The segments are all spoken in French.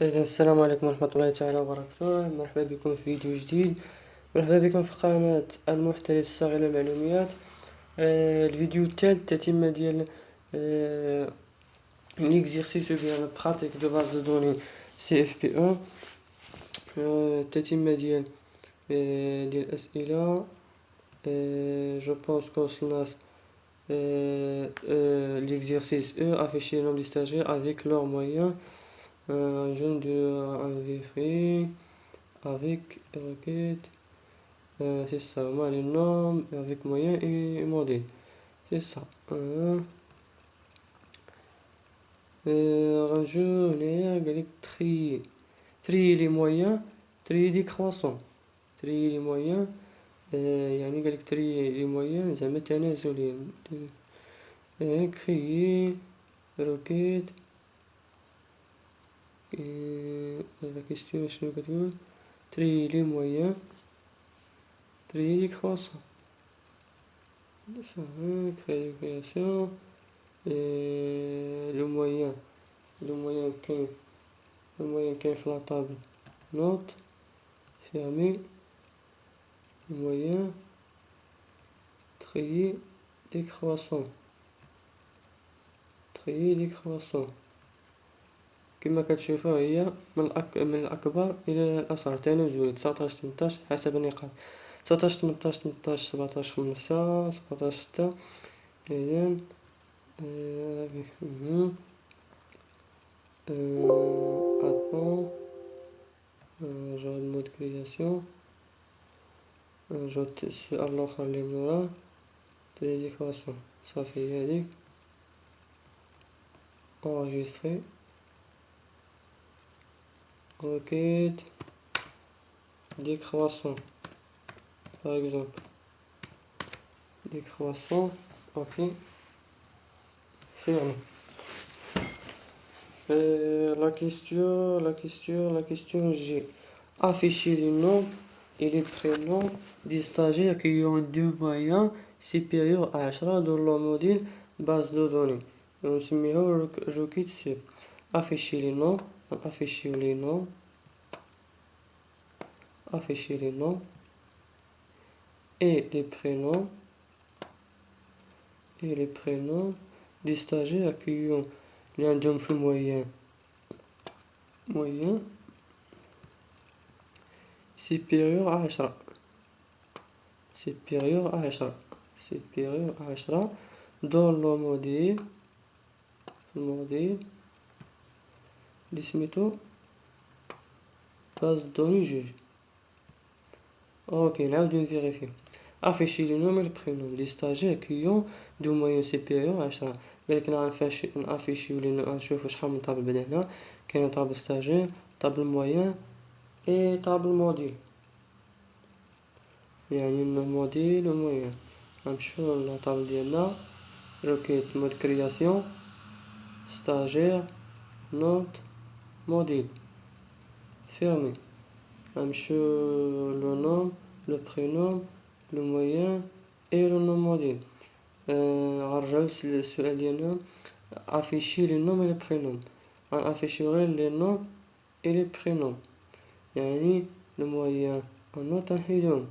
السلام عليكم ورحمة الله تعالى وبركاته. مرحبا بكم في فيديو جديد. مرحبا بكم في قناة المحترف الصغير للمعلومات. الفيديو الثالث تتمة ديال ليكزيرسيس ديال براتيك دو باز دو دوني CFP1. التتمة ديال الأسئلة. جو بونس كوصلنا l'exercice E, afficher le nombre de stagiaires avec leurs moyens. Un jeune de vérifier avec requête. C'est ça, moi les normes avec moyens et modèle. C'est ça. Rajeunir, trier. Trier les moyens, trier les croissants. Trier les moyens. يعني قالك trier les moyens زعما تنازلين. Créer requête. La question شنو كتقول؟ trier les moyens, trier les croissants. Création. Le moyen كاين في la table note fermé. Le moyen trier des croissants. كما كتشوفوا هي من الأكبر إلى الأصغر تنازلي 19 18 حسب النقاط 19 18 18 17 5 17 6. إذن attends نرجعو لمود كرياسيون نرجعو السؤال الآخر اللي موراه تري دي كرواسون صافي هاديك enregistrer requête des croissants par exemple des croissants. Ok, ferme. La question G. Afficher les noms et les prénoms des stagiaires qui ont deux moyens supérieurs à 10 dans le modèle base de données. ونسميها requête C. Afficher les noms et les prénoms des stagiaires qui ont عندهم في moyen supérieur à 10 dans le modèle اللي سميتو base de données juge. Ok, نعاودو نفيريفيو. afficher les noms et les prénoms des stagiaires qui ont deux moyens supérieurs à 10. قالك نافيشيو لي نشوفو شحال من طابل بدا هنا. كاين طابل ستاجير، طابل موين اي طابل موديل، يعني الموديل وموين. غنمشيو للطابل ديالنا روكيت مود كرياسيون ستاجير نوت موديل fermé. غنمشيو لو نوم لو برينوم لو موين اي لو نوم موديل. غنرجعو للسؤال ديالنا afficher les noms et les prénoms. غنافيشيو غير لي نوم et les prénoms، يعني الموين النوت غنحيدوهم.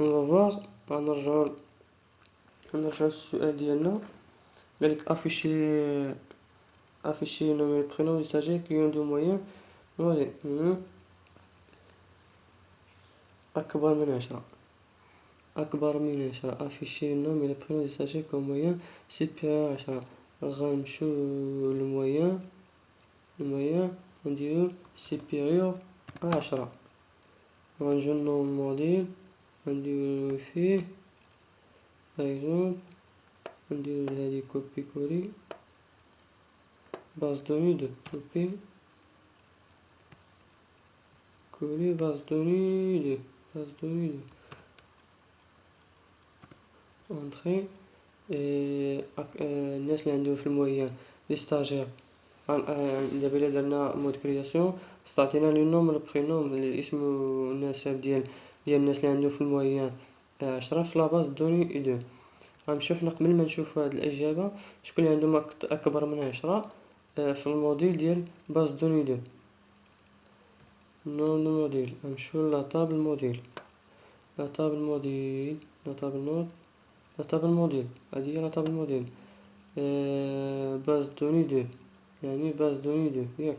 on va voir. غنرجعو للسؤال ديالنا قالك afficher les noms et les prénoms des stagiaires qui ont deux moyens أكبر من 10. afficher les noms et les prénoms des stagiaires qui ont moyen supérieur à 10. غنمشيو للموين نديرو supérieur à 10. غنجيو للنوم موديل نديرو فيه par exemple نديرو هادي كوبي كولي base données 2 كوبي كولي base données 2 entrée. الناس اللي عندهم في الموين لي ستاجير دابا الا درنا مود كرياسيون استعطينا لي نوم لو برينوم الاسم والنسب ديال الناس اللي عندهم في الموين 10 في لاباز دوني 2. غنمشيو حنا قبل ما نشوفو هاد الإجابة شكون اللي عندهم أكبر من 10 في الموديل ديال باز دوني دو، نو الموديل نمشيو لا طابل موديل، لا طابل موديل، لا طابل نوت، لا طابل موديل، هادي هي لا طابل موديل. باز دوني دو، يعني باز دوني دو ياك،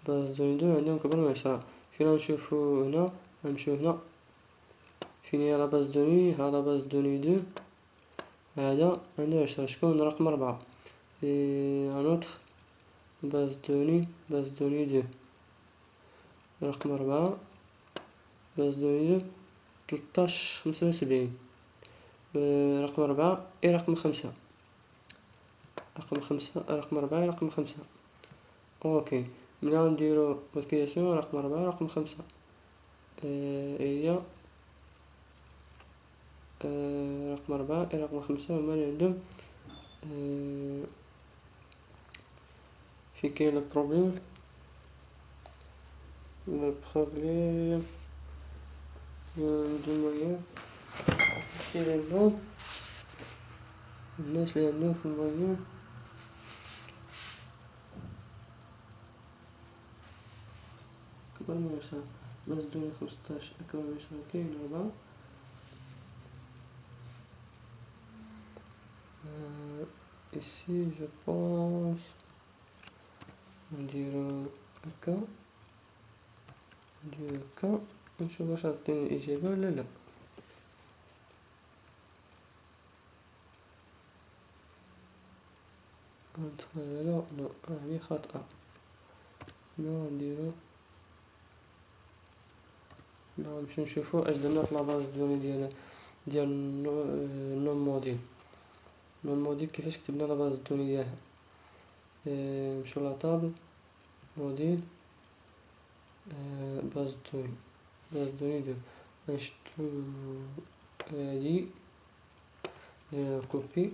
باز دوني دو عندهم كبر من 10. فين غنشوفو هنا؟ غنمشيو هنا فين هي لا باز دوني، ها لا باز دوني دو، هذا عنده 10. شكون رقم 4؟ ان اوتر باز دوني، باز دوني دو رقم 4، باز دوني دو 1375. رقم 4 اي رقم 5، رقم 5 رقم 4 رقم 5. اوكي، ملي غنديرو موديفيكاسيون رقم 4 رقم 5 هي رقم 4 اي رقم 5 هما اللي عندهم في كاين البروبليم. البروبليم دو مويان في لي نوم، الناس اللي عندهم في المويان كبر من 10. باز دوني 15 أكبر من 10 كاين 4. ici je pense نديرو هكا، نديرو هكا نشوف واش عطيني الإجابة ولا لا. لا نو هذه خاطئة. نديرو نمشيو نشوفو اش درنا في لاباز دوني ديال نو موديل، نو موديل كيفاش كتبنا لاباز دوني ديالها. نمشيو لا طابل موديل باز دوني، باز دوني دو نشدو هادي نديرها كوبي،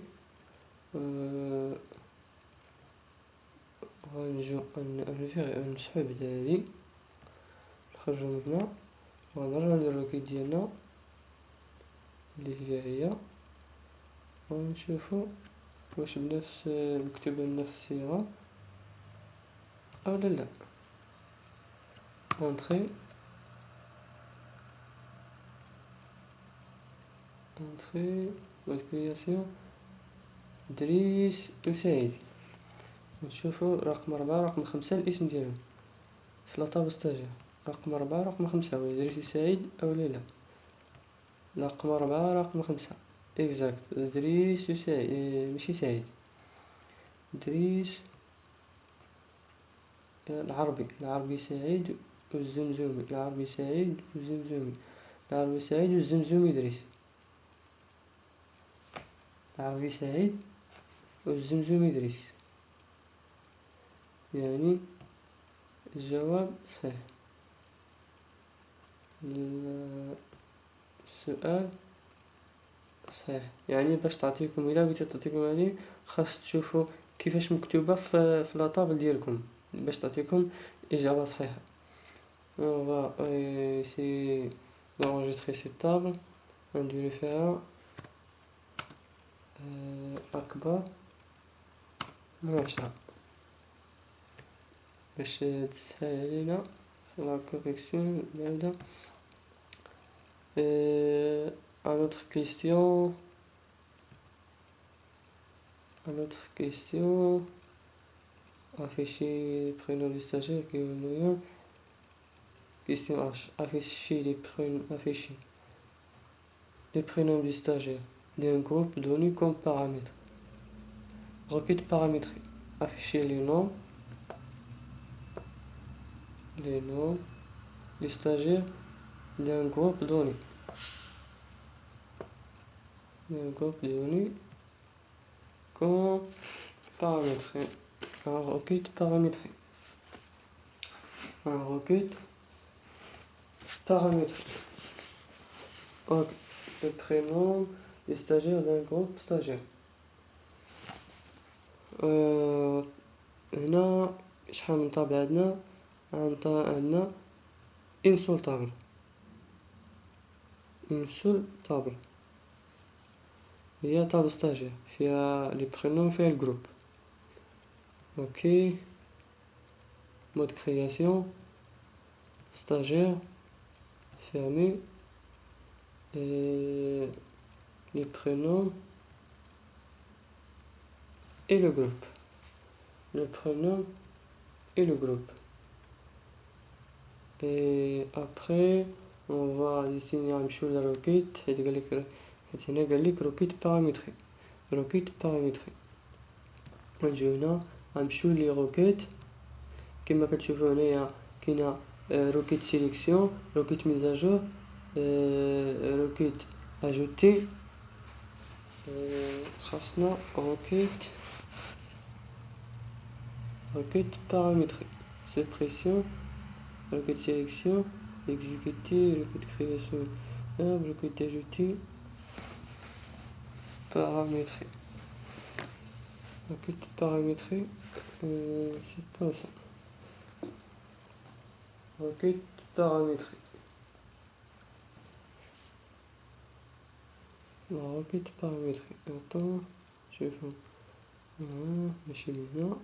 غنجيو نسحب هادي نخرجو من هنا ونرجعو للروكيت ديالنا اللي هي ونشوفو واش بنفس مكتوبة بنفس الصيغة أو لا. اونتري، اونتري موديفيكاسيون دريس وسعيد. نشوفو رقم 4 رقم 5 الاسم ديالهم في لاطابل ستاجير. رقم 4 رقم 5 واش دريس وسعيد أو لا. رقم 4 رقم 5 اكزاكت دريس وسعيد، ماشي سعيد، دريس العربي سعيد والزمزمي، العربي سعيد والزمزمي، العربي سعيد والزمزمي دريس، العربي سعيد والزمزمي دريس. يعني الجواب صحيح. السؤال صحيح. يعني باش تعطيكم الى بغيت تعطيكم هذه خاص تشوفوا كيفاش مكتوبة في لاطابل ديالكم باش تعطيكم إجابة صحيحة. On va essayer d'enregistrer cette table. نديرو فيها أكبر من 10 باش تسهل علينا في لا كوريكسيون بعدا. Un autre question, une autre question. Afficher les prénoms du stagiaire qui est moyen. Question H. Afficher les prénoms du stagiaire d'un groupe donné comme paramètre. Requête paramétrique. Afficher les noms du stagiaire d'un groupe donné. D'un groupe donné comme paramètre. Un requête paramétrique. Un requête paramétrique. Donc, le prénom des stagiaires d'un groupe stagiaire. هنا شحال من طابلة عندنا une seule table. Une seule table هي طابلة stagiaire فيها لي برينوم فيها الجروب. ok, mode création, stagiaire, fermé, et les prénoms et le groupe. Le prénom et le groupe. Et après, on va dessiner un peu la requête. هنا requête paramétrée. Requête paramétrée. نجيو هنا غنمشيو لي روكيت كما كتشوفوا هنايا كاينه روكيت سيليكسيون روكيت ميزاجور روكيت اجوتي خاصنا روكيت بارامتري سبريسيون روكيت سيليكسيون exécuter روكيت création روكيت اجوتي paramétrer roquette paramétrée c'est pas ça roquette paramétrée la roquette paramétrée attends je vais faire ماشي من هنا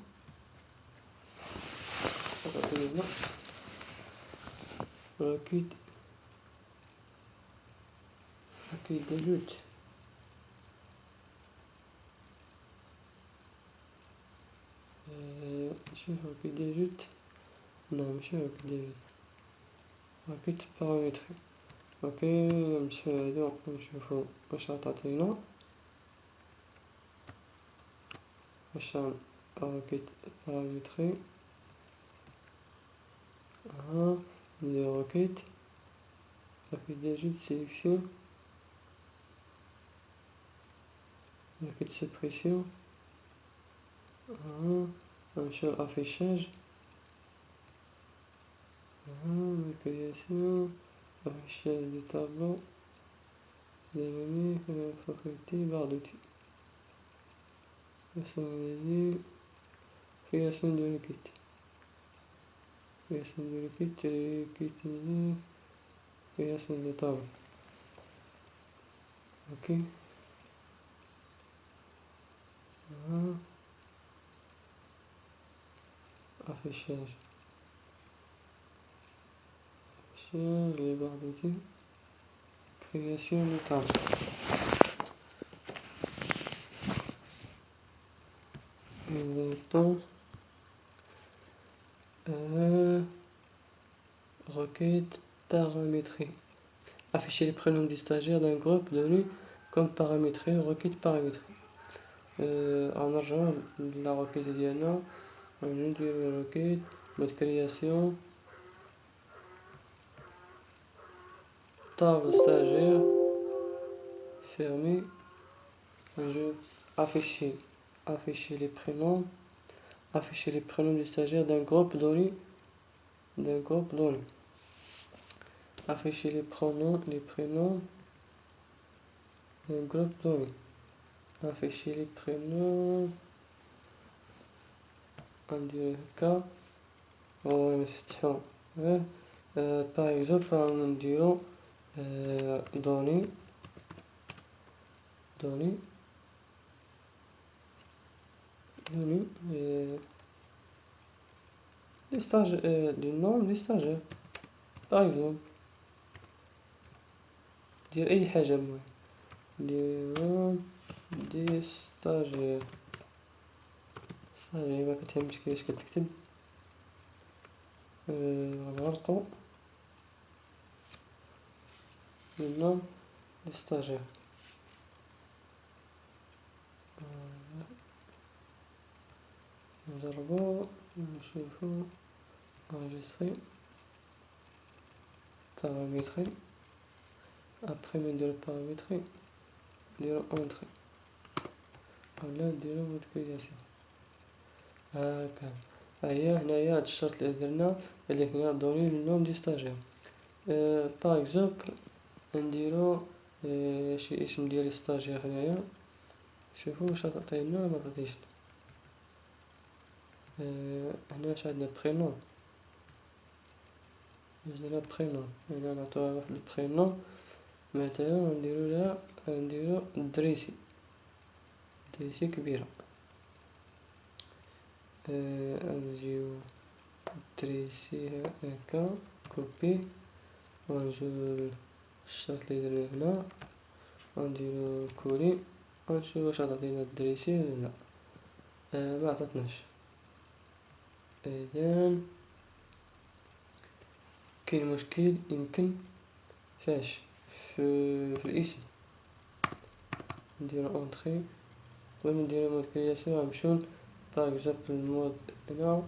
roquette d'ajout ماشي roquette d'ajout non ماشي roquette d'ajout roquette paramétrée ok نمشيو هادو نشوفو واش عطاتينا واش roquette paramétrée les roquettes d'ajout de sélection requête de suppression un affichage création affichage des tableaux des menus propriété barre d'outils personnaliser création de requête création de table ok affichage les barres d'outils création de table requête paramétrée afficher les prénoms des stagiaires d'un groupe donné comme paramétré requête paramétrée غنرجعو لا روكيت ديالنا نديرو روكيت مود كرياسيون table stagiaire fermé afficher les prénoms des stagiaires d'un groupe donné afficher les prénoms d'un groupe donné afficher les prénoms K par exemple نديرو données les stagiaires du nom des stagiaires par exemple دير اي حاجه المهم les noms des stagiaires صافي ما كتهمش كيفاش كتكتب غنغلقو le nom des stagiaires نجربو نشوفو enregistrer paramétrer après نديرو paramétrer نديرو entrée ولا نديرو mode création هاكا هي هنايا هاد الشرط اللي درنا اللي هنا دوني لو نوم دي ستاجير باغ اكزومبل نديرو شي اسم ديال ستاجير هنايا شوفو واش عطينا ولا معطيش هنا واش عندنا برينوم هنا نعطيوها واحد البرينوم مثلا نديرو دريسي كبيرة غنجيو تريسي هكا كوبي غنجيو الشرط اللي درنا هنا غنديرو كولي غنشوف واش غتعطينا الدريسي ولا لا. معطاتناش. إذن كاين مشكل يمكن فاش في الاسم نديرو اونطري قبل ما نديرو مود كرياسيون غنمشيو باغ اكزومبل المود هنا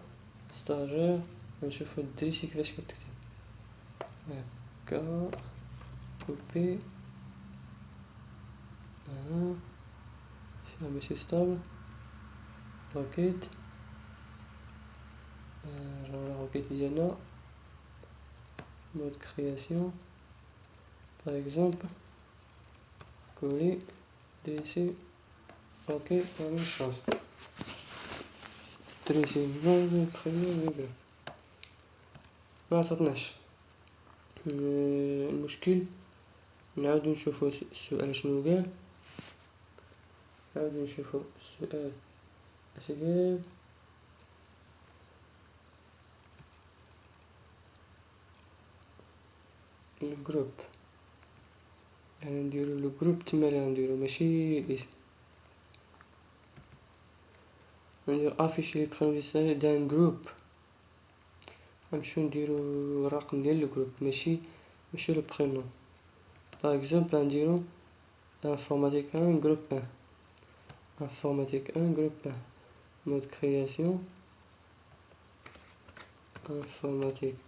ستاجير غنشوفو الدريسي كيفاش كتكتب هكا كوبي فيها ماشي ستابل روكيت روكيت ديالنا mode création par exemple coller dresser ok la même chose dresser non premier مبلغ ما عطاتناش المشكل. نعاودو نشوفو السؤال شنو قال. نعاودو نشوفو السؤال اش قال. الجروب يعني نديرو لو جروب تما اللي غنديرو ماشي الاسم. نديرو افيشي لي بريفيسيون دان جروب غنمشيو نديرو الرقم ديال الجروب ماشي لو برينون. باغ اكزومبل غنديرو informatique 1 groupe 1 informatique 1 groupe 1 mode création informatique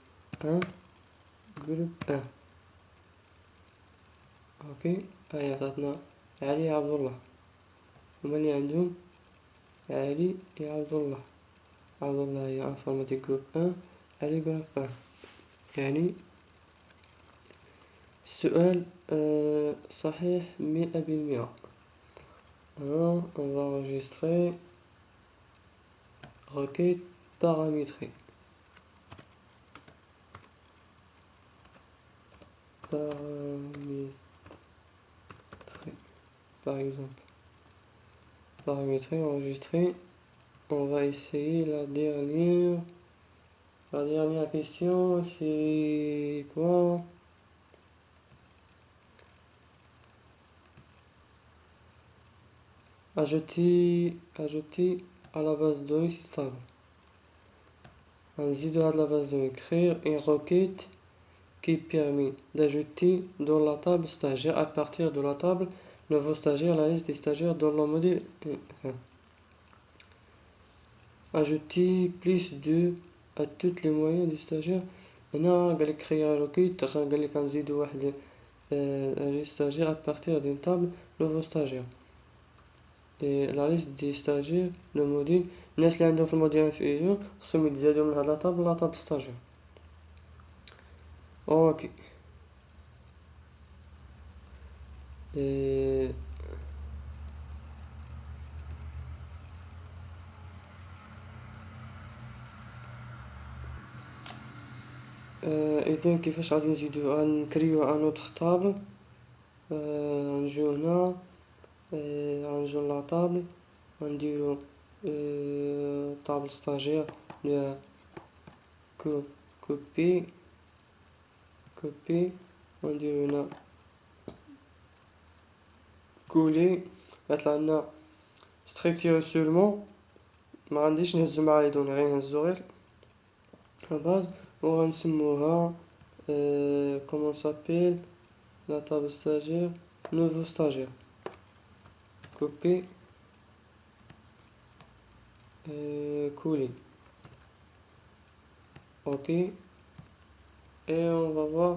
1 groupe 1 اوكي. هاي عطاتنا علي عبد الله هما اللي عندهم علي يا عبد الله. عبد الله هي انفورماتيك جروب 1 علي جروب 1 يعني السؤال صحيح 100%. on va enregistrer requête paramétrée par exemple paramétrer enregistrer. On va essayer la dernière question. C'est quoi? ajouter à la base de données stable. نزيدو à la base de données créer une requête qui permet d'ajouter dans la table stagiaire à partir de la table nouveau stagiaire la liste des stagiaires dans le module. Ajouter plus de à tous les moyens du stagiaire. هنا قالك créer une requête قالك نزيدو واحد stagiaire à partir d'une table nouveau stagiaire. Et la liste des stagiaires le module الناس اللي عندهم في الموديل انفيريور خصهم يتزادوا من هاد لا طابل ستاجير. اوكي. اذا كيفاش غادي نزيدو غنكريو ان اوتر طابل. غنجيو هنا غنجيو لا طابل غنديرو طابل ستاجير ل كوبي غنديرو هنا كولي غيطلع لنا ستركتير سولمون. ما غاديش نهزو مع لي دوني غير نهزو غير لا باز وغنسموها comment s'appelle la table stagiaire nouveau stagiaire copier coller ok. et on va voir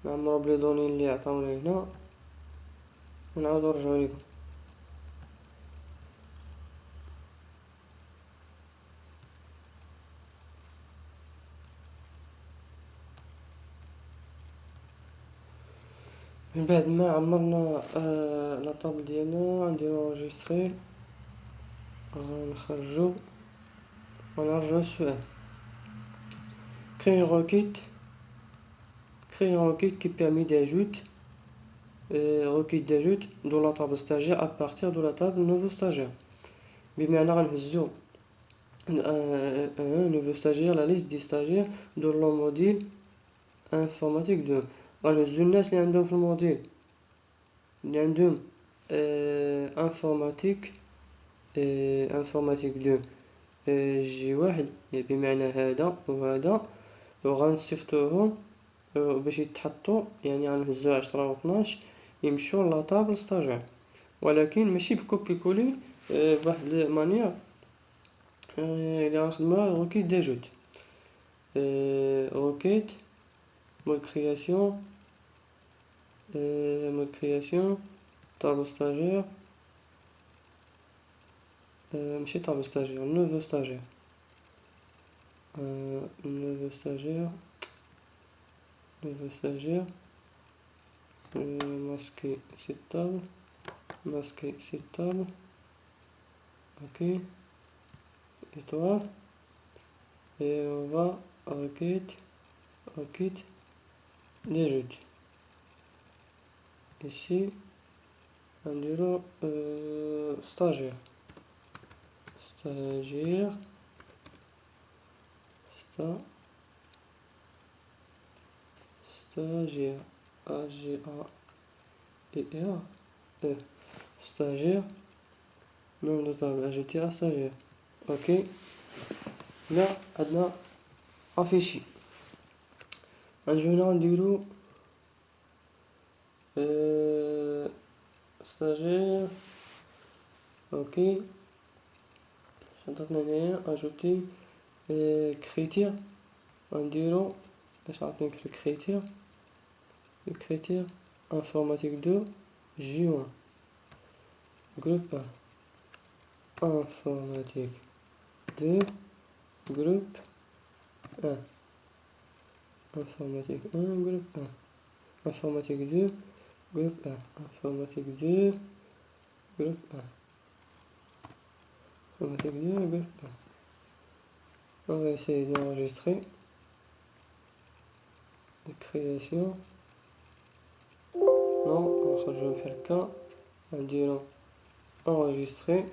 نعمرو بلي دوني اللي عطاونا هنا ونعاودو نرجعو ليكم. من بعد ما عمرنا لا طابل ديالنا نديرو انجستري غنخرجو ونرجعو للسؤال. créer une requête qui permet d'ajout requête d'ajout dans la table stagiaire à partir de la table nouveau stagiaire. بمعنى غنهزو un nouveau stagiaire, la liste des stagiaires dans le module informatique 2. Alors الناس اللي عندهم في الموديل اللي عندهم انفورماتيك 2 جي واحد بمعنى هذا وهذا، وغنصيفطوهم باش يتحطوا، يعني غنهزو 10 و 12 يمشيو لاطابل ستاجير، ولكن ماشي بكوبي كولي بواحد المانيير اللي غنخدموها روكيت داجوت. روكيت مود كرياسيون طابل ستاجير، ماشي طابل ستاجير، نوفو ستاجير، نوفو ستاجير ماسكي سيت table, ok, étoile, et on va requête des joutes. Ici, on dirait stagiaire, stagiaire, A-G-A-E-R, stagiaire, nom de table, ajouter à stagiaire. Ok, là, عندنا affiché. نجيو نديرو stagiaire, ok, شنطتنا هنايا ajouter critère، غنديرو اش عطيني في الكريتير informatique 2 J1 groupe 1 informatique 2 groupe 1 informatique 1 groupe 1 informatique 2 groupe 1 informatique 2 groupe 1 informatique 2 groupe 1. On va essayer d'enregistrer de création. Non, je vais faire le cas en disant enregistrer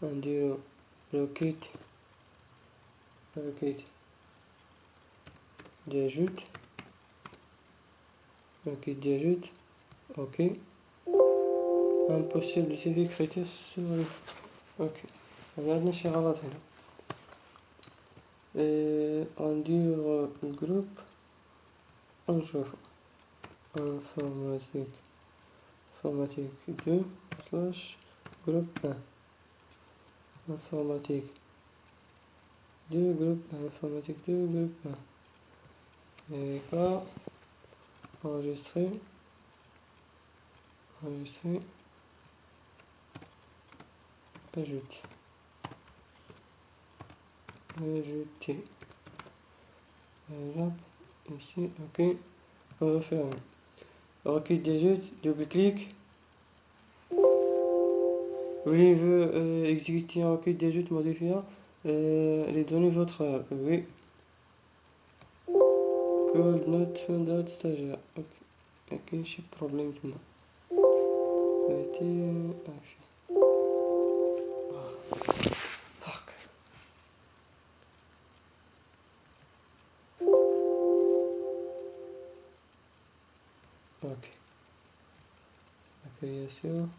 en disant requête d'ajout, ok, impossible de saisir critère sur le, ok, عندنا شي غلط هنا. ندير الجروب ونشوف informatique 2 slash groupe 1 informatique 2 groupe 1 informatique 2 groupe 1 et là enregistrer ajouter là ici, ok, on va faire requête d'ajout, double-clic. Voulez-vous exécuter un requête d'ajout modifiant les données votre oui. Could not found out stagiaire. Ok, j'ai problème maintenant. Action. Fuck. Ok. La création.